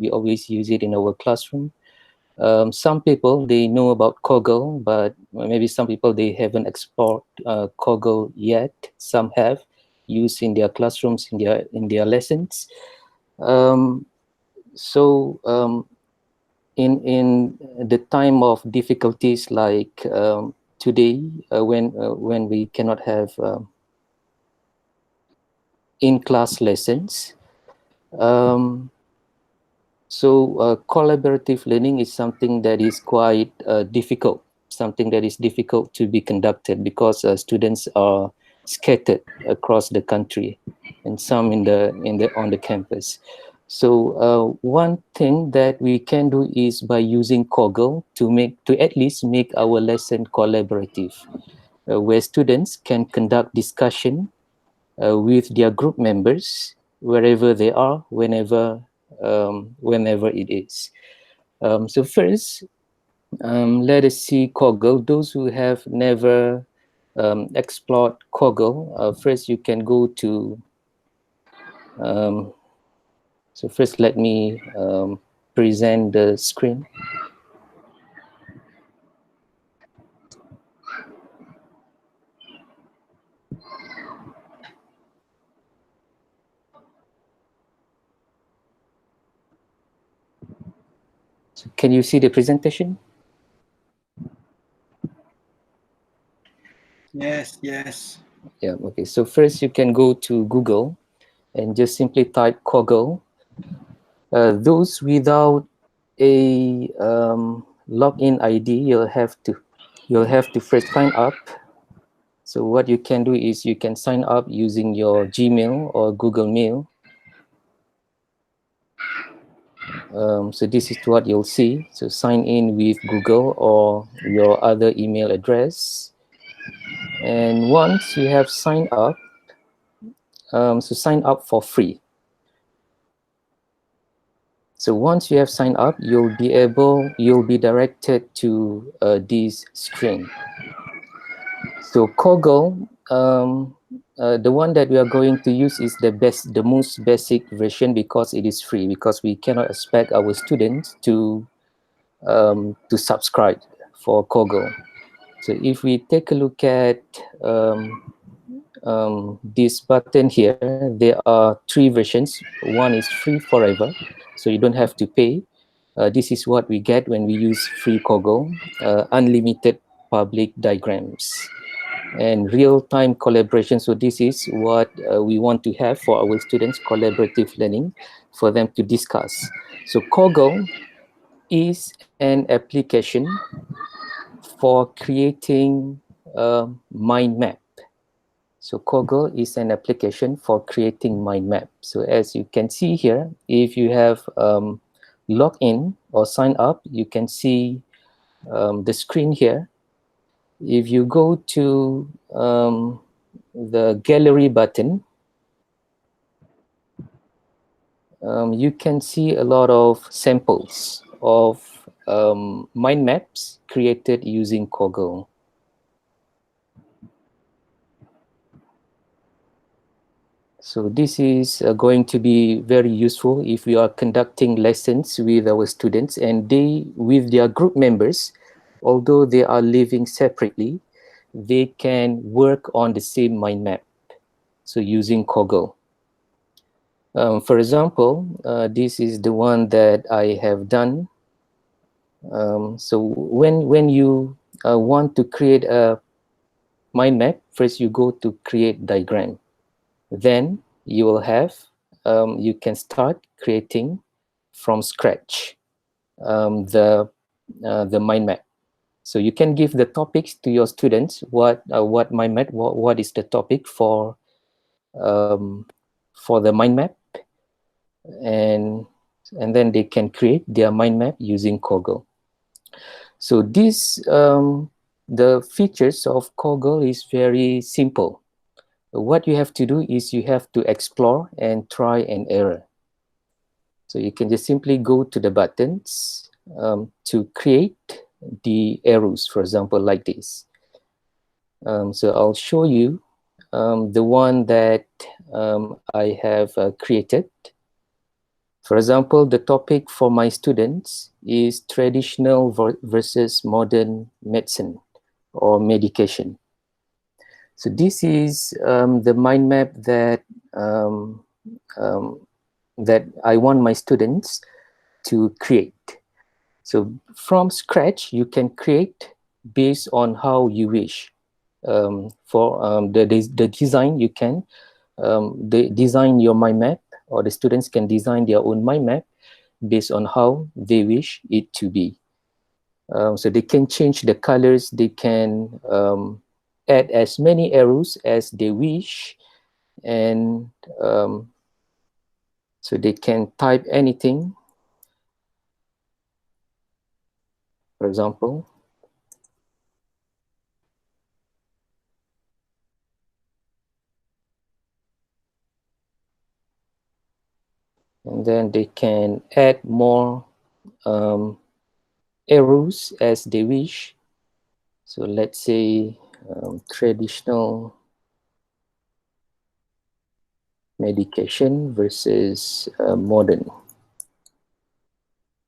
we always use it in our classroom. Some people, they know about Coggle, but maybe some people, they haven't explored Coggle yet. Some have used in their classrooms, in their lessons. In the time of difficulties like today, when we cannot have in-class lessons, collaborative learning is something that is quite difficult, something that is difficult to be conducted, because students are scattered across the country, and some on the campus. So one thing that we can do is by using Coggle to at least make our lesson collaborative, where students can conduct discussion with their group members wherever they are, whenever it is. So first, let us see Coggle. Those who have never explored Coggle, first you can go to. So first, let me present the screen. So can you see the presentation? Yes, yes. Yeah, okay. So first you can go to Google and just simply type Coggle. Those without a login ID, you'll have to first sign up. So what you can do is you can sign up using your Gmail or Google Mail. So this is what you'll see. So sign in with Google or your other email address. And once you have signed up, so sign up for free. So once you have signed up, you'll be directed to this screen. So Coggle, the one that we are going to use is the most basic version, because it is free, because we cannot expect our students to subscribe for Coggle. So if we take a look at this button here, there are 3 versions. One is free forever, so you don't have to pay. This is what we get when we use free Coggle: unlimited public diagrams and real-time collaboration. So this is what we want to have for our students: collaborative learning, for them to discuss. So Coggle is an application for creating a mind map. So Coggle is an application for creating mind map. So as you can see here, if you have logged in or signed up, you can see the screen here. If you go to the gallery button, you can see a lot of samples of mind maps created using Coggle. So this is going to be very useful if we are conducting lessons with our students, and they, with their group members, although they are living separately, they can work on the same mind map. So using Coggle. For example, this is the one that I have done. So when you want to create a mind map, first you go to create diagram. Then you will have, you can start creating from scratch the mind map. So you can give the topics to your students. What mind map? What is the topic for the mind map? And then they can create their mind map using Coggle. So this the features of Coggle is very simple. What you have to do is you have to explore and try and error. So you can just simply go to the buttons to create the arrows, for example, like this. So I'll show you the one that I have created For example, the topic for my students is traditional versus modern medicine or medication. So this is the mind map that um, that I want my students to create. So from scratch, you can create based on how you wish. For the design, you can design your mind map, or the students can design their own mind map based on how they wish it to be. So they can change the colors, they can add as many arrows as they wish, and so they can type anything, for example. And then they can add more arrows as they wish. So let's say traditional medication versus modern.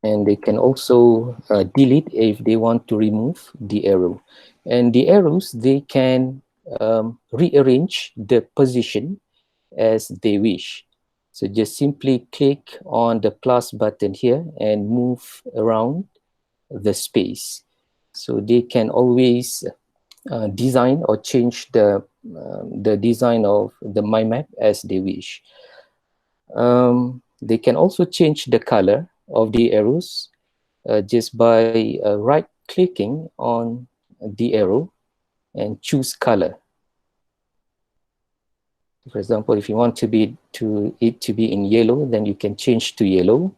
And they can also delete if they want to remove the arrow. And the arrows, they can rearrange the position as they wish. So just simply click on the plus button here and move around the space. So they can always design or change the design of the mind map as they wish. They can also change the color of the arrows just by right clicking on the arrow and choose color. For example, if you want it to be in yellow, then you can change to yellow.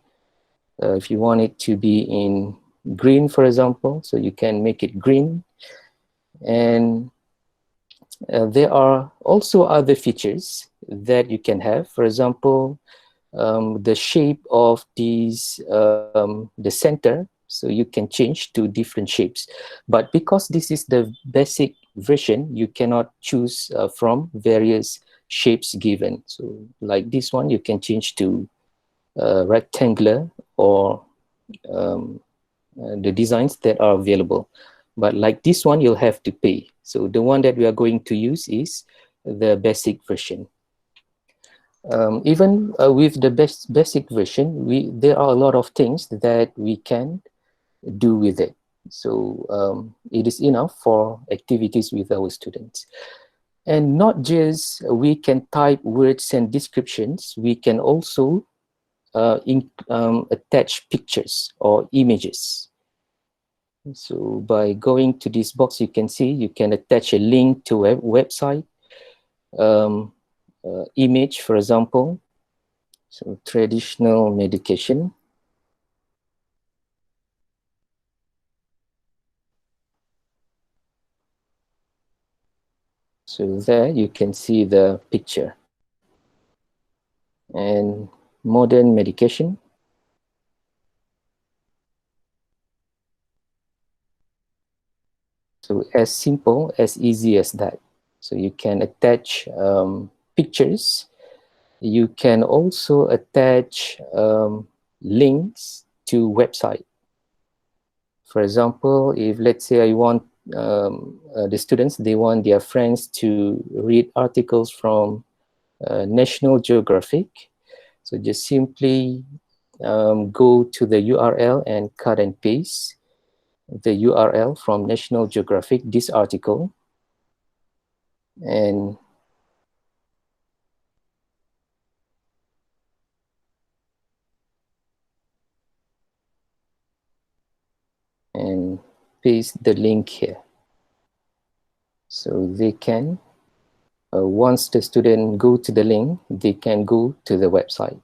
If you want it to be in green, for example, so you can make it green. And there are also other features that you can have. For example, the shape of the center, so you can change to different shapes. But because this is the basic version, you cannot choose from various shapes given. So like this one, you can change to rectangular or the designs that are available. But like this one, you'll have to pay. So the one that we are going to use is the basic version. Even with the basic version, there are a lot of things that we can do with it. So it is enough for activities with our students. And not just we can type words and descriptions, we can also attach pictures or images. So by going to this box, you can see you can attach a link to a website, image, for example. So traditional medication. So there you can see the picture. And modern medication. So as simple, as easy as that. So you can attach pictures. You can also attach links to website. For example, if let's say I want the students, they want their friends to read articles from National Geographic. So just simply go to the URL and cut and paste the URL from National Geographic, this article, and paste the link here. So they can, once the student go to the link, they can go to the website.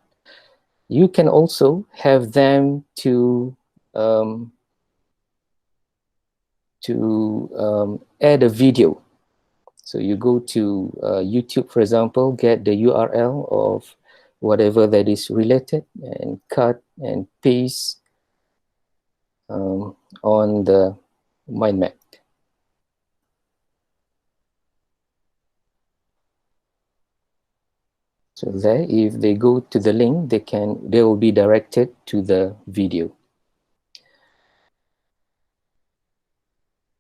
You can also have them to add a video. So you go to YouTube, for example, get the URL of whatever that is related and cut and paste on the mind map. So there, if they go to the link, they will be directed to the video.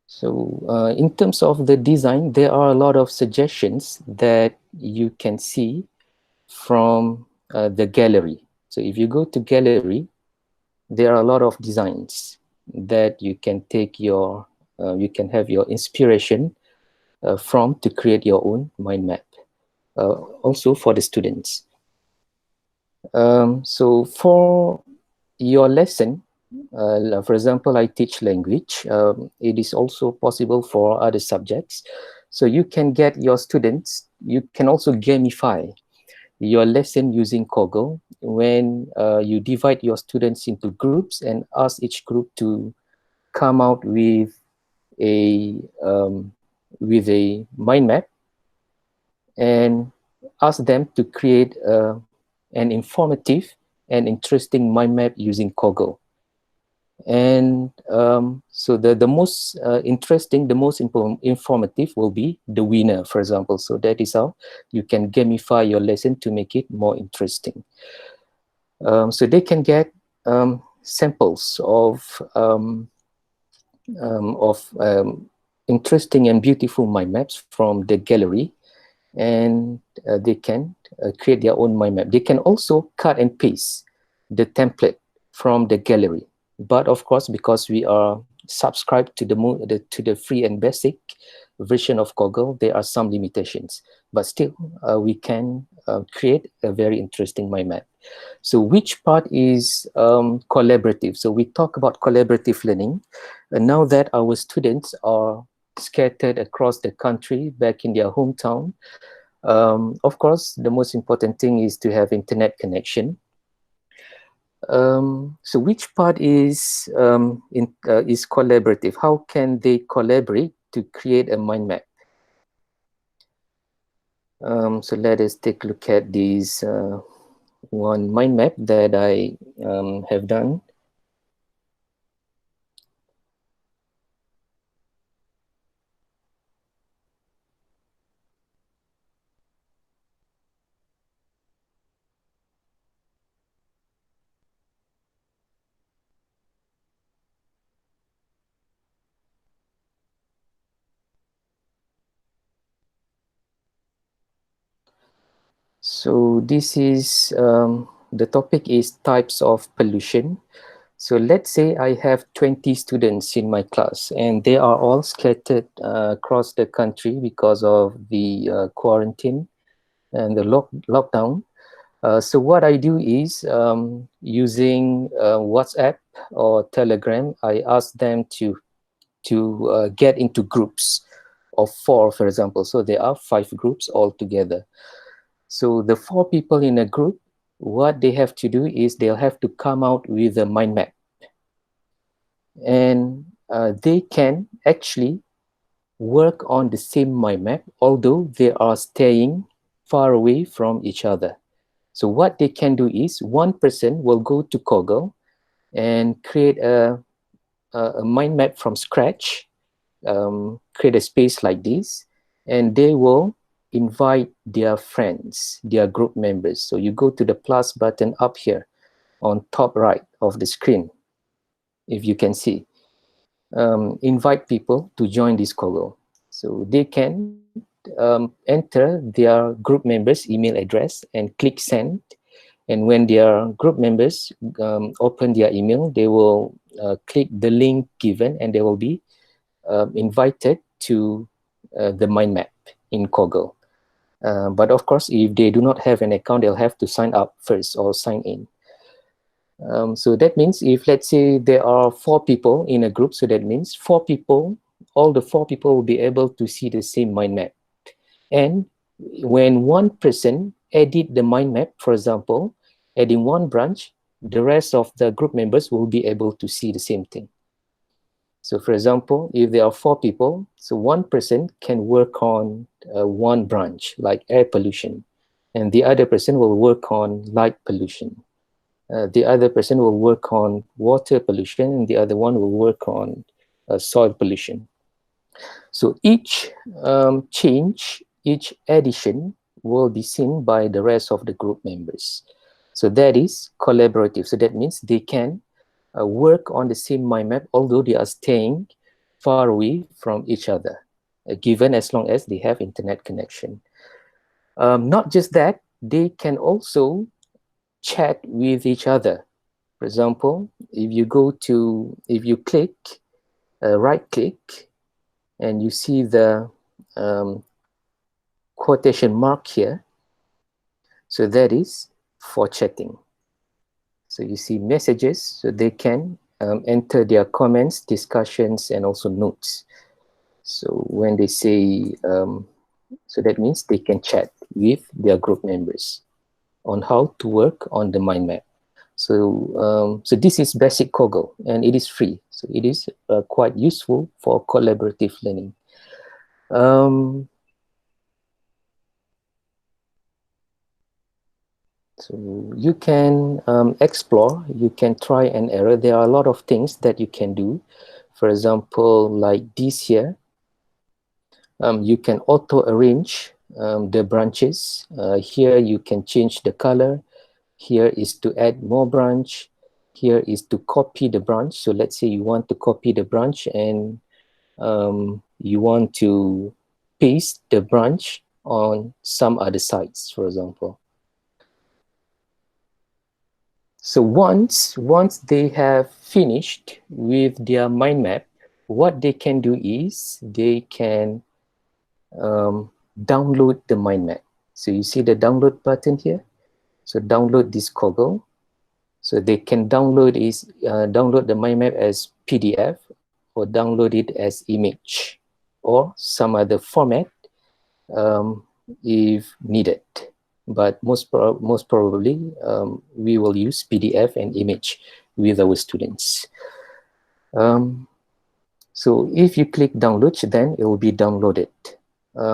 So in terms of the design, there are a lot of suggestions that you can see from the gallery. So if you go to gallery, there are a lot of designs that you can take you can have your inspiration from to create your own mind map. Also for the students. So for your lesson, for example, I teach language. It is also possible for other subjects. So you can get your students, you can also gamify your lesson using Coggle when you divide your students into groups and ask each group to come out with a mind map and ask them to create an informative and interesting mind map using Coggle. And so the most interesting, the most informative will be the winner, for example. So that is how you can gamify your lesson to make it more interesting. So they can get samples of interesting and beautiful mind maps from the gallery, and they can create their own mind map. They can also cut and paste the template from the gallery. But of course, because we are subscribed to the free and basic version of Coggle, there are some limitations. But still, we can create a very interesting mind map. So which part is collaborative? So we talk about collaborative learning. And now that our students are scattered across the country, back in their hometown, of course, the most important thing is to have internet connection. So which part is collaborative? How can they collaborate to create a mind map? So let us take a look at this one mind map that I have done. So this is, the topic is types of pollution. So let's say I have 20 students in my class and they are all scattered across the country because of the quarantine and the lockdown. So what I do is using WhatsApp or Telegram, I ask them to get into groups of 4, for example. So there are 5 groups altogether. So the 4 people in a group, what they have to do is they'll have to come out with a mind map. And they can actually work on the same mind map, although they are staying far away from each other. So what they can do is one person will go to Coggle and create a mind map from scratch, create a space like this, and they will invite their friends, their group members. So you go to the plus button up here on top right of the screen, if you can see. Invite people to join this Coggle. So they can enter their group members' email address and click send. And when their group members open their email, they will click the link given and they will be invited to the mind map in Coggle. But of course, if they do not have an account, they'll have to sign up first or sign in. So that means if, let's say, there are 4 people in a group, so that means 4 people, all the 4 people will be able to see the same mind map. And when one person edit the mind map, for example, adding one branch, the rest of the group members will be able to see the same thing. So for example, if there are 4 people, so one person can work on one branch, like air pollution, and the other person will work on light pollution. The other person will work on water pollution, and the other one will work on soil pollution. So each change, each addition will be seen by the rest of the group members. So that is collaborative. So that means they can work on the same mind map, although they are staying far away from each other, given as long as they have internet connection. Not just that, they can also chat with each other. For example, if you click, right click, and you see the quotation mark here, so that is for chatting. So you see messages, so they can enter their comments, discussions, and also notes. So when they say, so that means they can chat with their group members on how to work on the mind map. So, so this is basic Coggle, and it is free. So it is quite useful for collaborative learning. So you can explore, you can try and error. There are a lot of things that you can do. For example, like this here, you can auto-arrange the branches. Here you can change the color. Here is to add more branch. Here is to copy the branch. So let's say you want to copy the branch and you want to paste the branch on some other sites, for example. So once they have finished with their mind map, what they can do is they can download the mind map. So you see the download button here. So download this Coggle. So they can download the mind map as PDF or download it as image or some other format if needed. But most probably we will use PDF and image with our students. So if you click download, then it will be downloaded.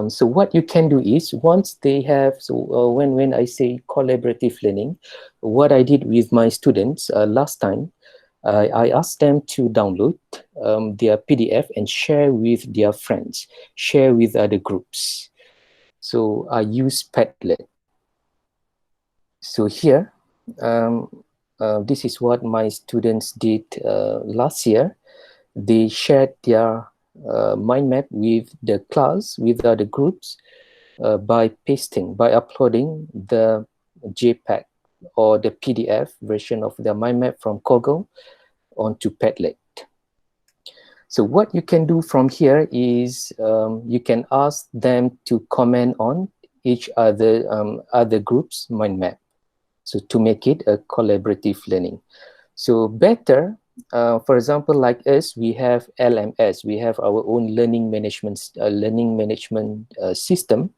So what you can do is once they have, when I say collaborative learning, what I did with my students last time, I asked them to download their PDF and share with their friends, share with other groups. So I use Padlet. So here, this is what my students did last year. They shared their mind map with the class, with other groups, by uploading the JPEG or the PDF version of the mind map from Coggle onto Padlet. So what you can do from here is you can ask them to comment on each other group's mind map. So to make it a collaborative learning. So better, for example, like us, we have LMS, we have our own learning management system.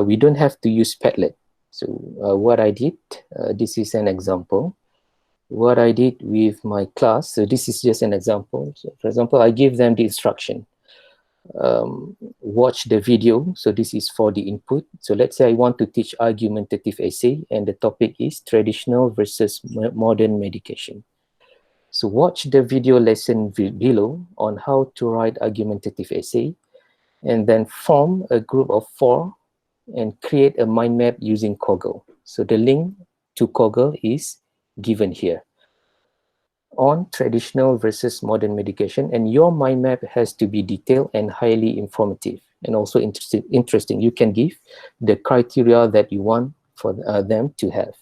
We don't have to use Padlet. So what I did, this is an example. What I did with my class, so this is just an example. So for example, I give them the instruction. Watch the video. So this is for the input. So let's say I want to teach argumentative essay and the topic is traditional versus modern medication. So watch the video lesson below on how to write argumentative essay and then form a group of 4 and create a mind map using Coggle. So the link to Coggle is given here on traditional versus modern medication, and your mind map has to be detailed and highly informative and also interesting. You can give the criteria that you want for them to have.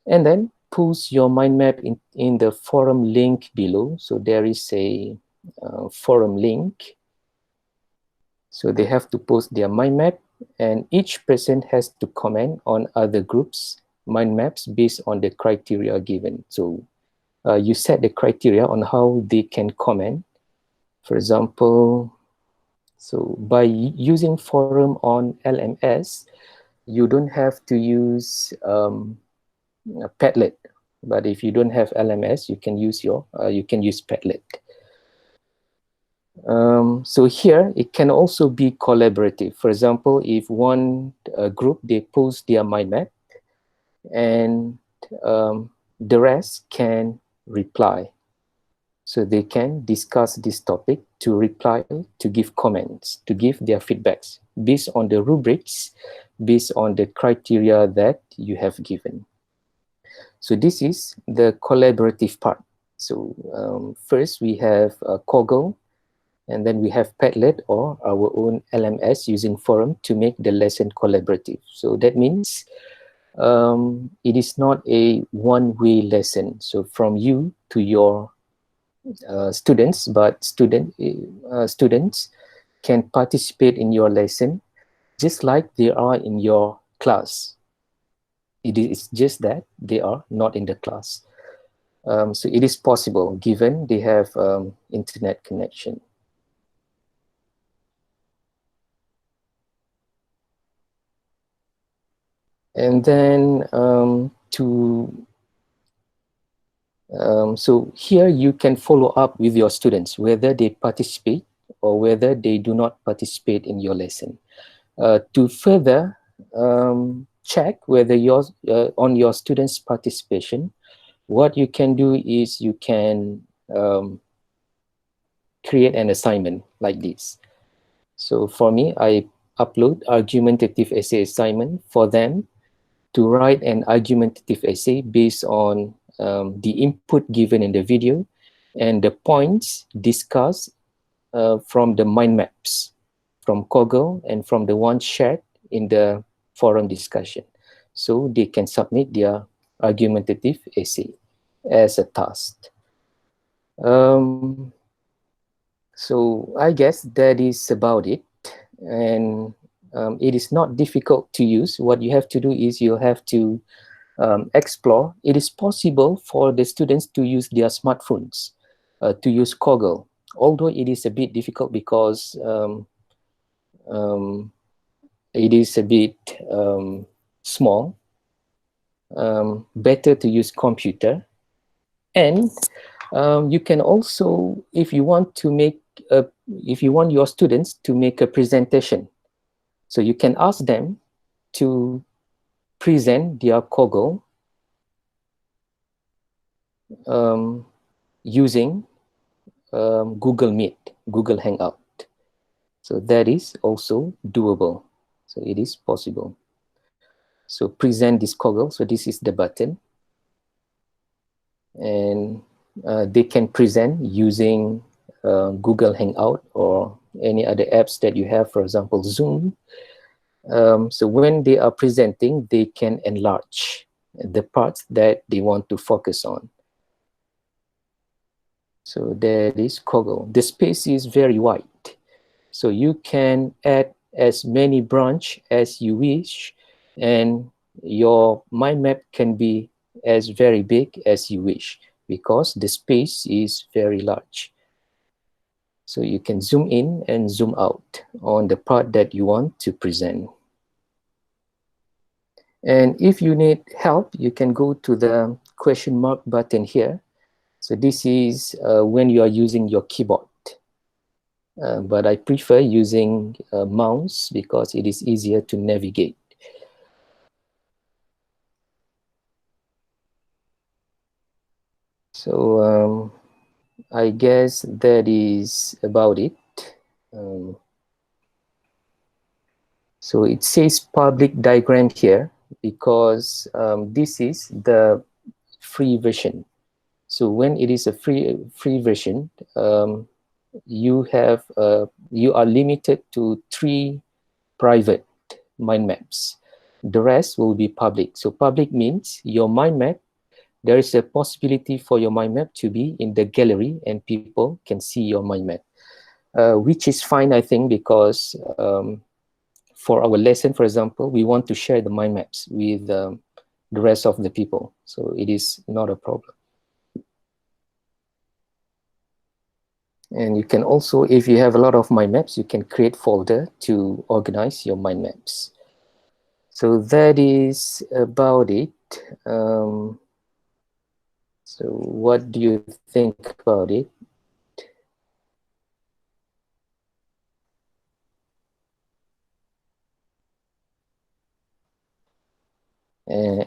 And then post your mind map in the forum link below. So there is a forum link. So they have to post their mind map and each person has to comment on other groups' mind maps based on the criteria given. So you set the criteria on how they can comment. For example, so by using forum on LMS, you don't have to use Padlet. But if you don't have LMS, you can use Padlet. So here, it can also be collaborative. For example, if one group, they post their mind map and the rest can reply. So they can discuss this topic, to reply, to give comments, to give their feedbacks based on the rubrics, based on the criteria that you have given. So this is the collaborative part. So first we have Coggle, and then we have Padlet or our own LMS using forum to make the lesson collaborative. So that means it is not a one-way lesson. So from you to your students, but students can participate in your lesson just like they are in your class. It is just that they are not in the class. So it is possible given they have internet connection. And then so here you can follow up with your students, whether they participate or whether they do not participate in your lesson. To further check whether on your students' participation, what you can do is you can create an assignment like this. So for me, I upload argumentative essay assignment for them to write an argumentative essay based on the input given in the video and the points discussed from the mind maps from Coggle and from the one shared in the forum discussion. So they can submit their argumentative essay as a task. So I guess that is about it. And it is not difficult to use. What you have to do is you have to explore. It is possible for the students to use their smartphones to use Coggle, although it is a bit difficult because it is a bit small. Better to use computer. And you can also, if you want your students to make a presentation, so you can ask them to present their Coggle using Google Meet, Google Hangout. So that is also doable. So it is possible. So present this Coggle. So this is the button. And they can present using Google Hangout or any other apps that you have, for example, Zoom. So when they are presenting, they can enlarge the parts that they want to focus on. So that is Coggle. The space is very wide. So you can add as many branch as you wish, and your mind map can be as very big as you wish because the space is very large. So you can zoom in and zoom out on the part that you want to present. And if you need help, you can go to the question mark button here. So this is when you are using your keyboard. But I prefer using a mouse because it is easier to navigate. So I guess that is about it. So it says public diagram here because this is the free version. So when it is a free version, you are limited to 3 private mind maps. The rest will be public. So public means your mind map, there is a possibility for your mind map to be in the gallery and people can see your mind map, which is fine, I think, because for our lesson, for example, we want to share the mind maps with the rest of the people. So it is not a problem. And you can also, if you have a lot of mind maps, you can create folder to organize your mind maps. So that is about it. So what do you think about it?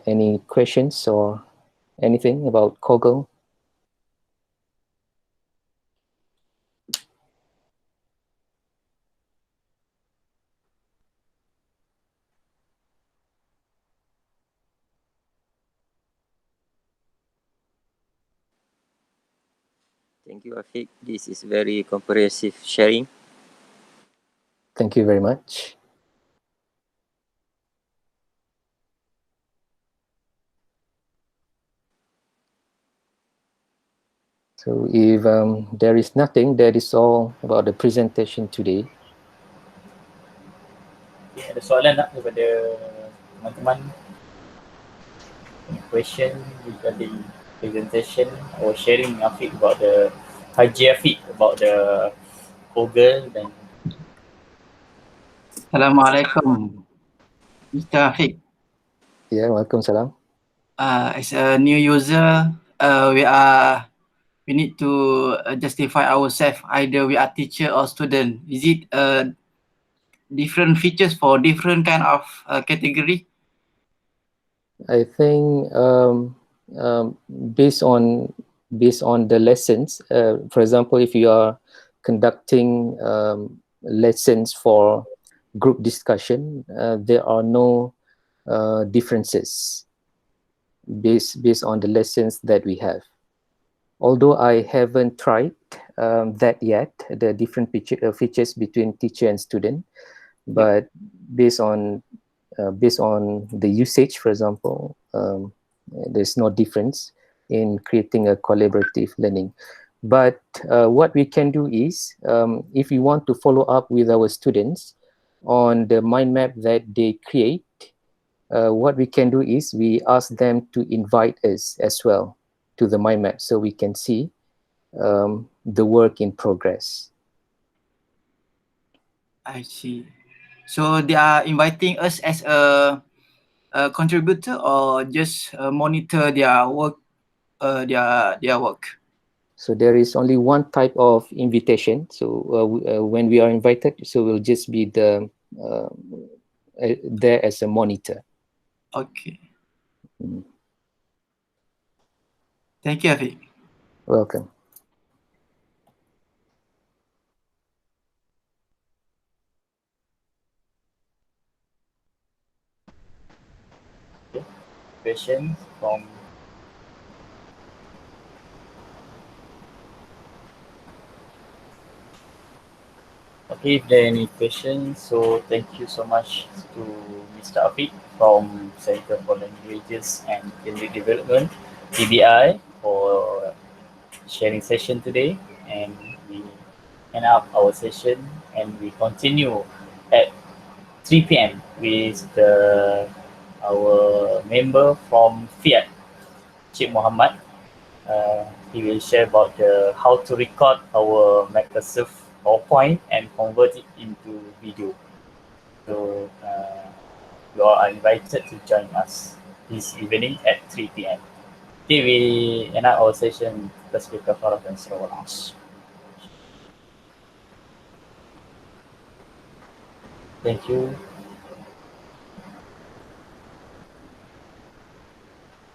Any questions or anything about Coggle? Thank you, Affiq. This is very comprehensive sharing. Thank you very much. So if there is nothing, that is all about the presentation today. Okay, ada soalan tak daripada teman-teman? Any question regarding presentation or sharing Affiq about the Haji Affiq about the Coggle dan Assalamualaikum, Mr. Affiq. Yeah, welcome, salam. As a new user, we need to justify ourselves. Either we are teacher or student. Is it different features for different kind of category? I think based on the lessons, for example, if you are conducting lessons for group discussion, there are no differences based on the lessons that we have. Although I haven't tried that yet, the different features between teacher and student, but based on the usage, for example, there's no difference in creating a collaborative learning. But what we can do is, if we want to follow up with our students on the mind map that they create, what we can do is we ask them to invite us as well to the mind map so we can see the work in progress. I see. So they are inviting us as a contributor or just monitor their work, their work. So there is only one type of invitation. So when we are invited, so we'll just be there as a monitor. Okay. Thank you, Affiq. Welcome. questions from okay, if there are any questions, so thank you so much to Mr. Affiq from Center for Languages and Academic Development, TBI, for sharing session today. And we end up our session and we continue at 3 p.m. with our member from Fiat, Cik Muhammad. He will share about how to record our Microsoft PowerPoint and convert it into video. So you are invited to join us this evening at 3 p.m. Okay, we end up our session. Tasbih kafarah dan surah al-Asr. Thank you.